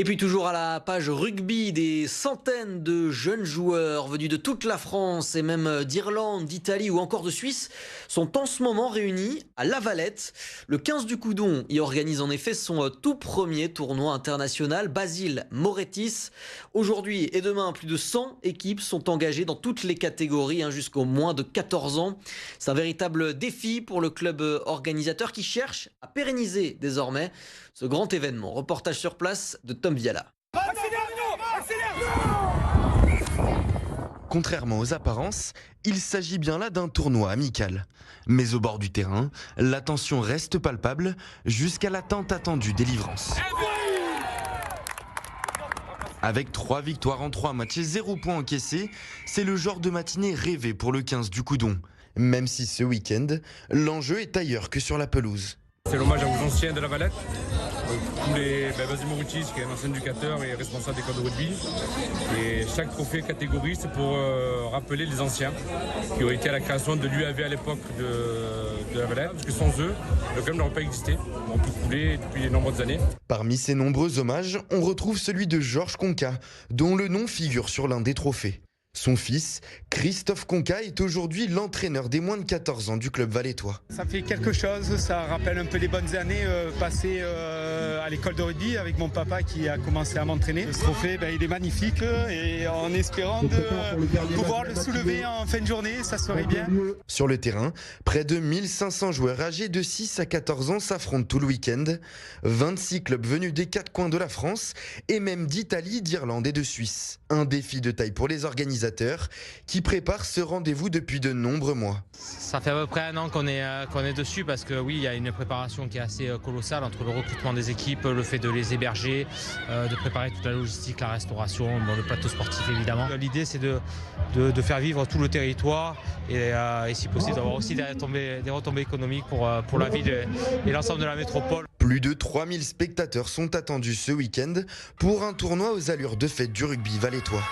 Et puis toujours à la page rugby, des centaines de jeunes joueurs venus de toute la France et même d'Irlande, d'Italie ou encore de Suisse sont en ce moment réunis à La Valette. Le 15 du Coudon y organise en effet son tout premier tournoi international, Basile Moretis. Aujourd'hui et demain, plus de 100 équipes sont engagées dans toutes les catégories jusqu'au moins de 14 ans. C'est un véritable défi pour le club organisateur qui cherche à pérenniser désormais ce grand événement. Reportage sur place de Tom Viala. Contrairement aux apparences, il s'agit bien là d'un tournoi amical. Mais au bord du terrain, la tension reste palpable jusqu'à la tant attendue délivrance. Avec 3 victoires en 3 matchs et 0 points encaissés, c'est le genre de matinée rêvé pour le 15 du Coudon. Même si ce week-end, l'enjeu est ailleurs que sur la pelouse. C'est l'hommage aux anciens de La Valette, tous les Basile Moretis qui est un ancien éducateur et responsable des clubs de rugby. Et chaque trophée catégorie, c'est pour rappeler les anciens qui ont été à la création de l'UAV à l'époque de La Valette. Parce que sans eux, le club n'aurait pas existé. On peut couler depuis de nombreuses années. Parmi ces nombreux hommages, on retrouve celui de Georges Conca, dont le nom figure sur l'un des trophées. Son fils, Christophe Conca, est aujourd'hui l'entraîneur des moins de 14 ans du club valettois. Ça fait quelque chose, ça rappelle un peu les bonnes années passées à l'école de rugby avec mon papa qui a commencé à m'entraîner. Ce trophée, il est magnifique et en espérant de pouvoir le soulever en fin de journée, ça serait bien. Sur le terrain, près de 1500 joueurs âgés de 6 à 14 ans s'affrontent tout le week-end. 26 clubs venus des 4 coins de la France et même d'Italie, d'Irlande et de Suisse. Un défi de taille pour les organisateurs qui préparent ce rendez-vous depuis de nombreux mois. Ça fait à peu près un an qu'on est dessus parce que oui, il y a une préparation qui est assez colossale entre le recrutement des équipes, le fait de les héberger, de préparer toute la logistique, la restauration, le plateau sportif évidemment. L'idée c'est de faire vivre tout le territoire et si possible d'avoir aussi des retombées économiques pour la ville et l'ensemble de la métropole. Plus de 3000 spectateurs sont attendus ce week-end pour un tournoi aux allures de fête du rugby valettois.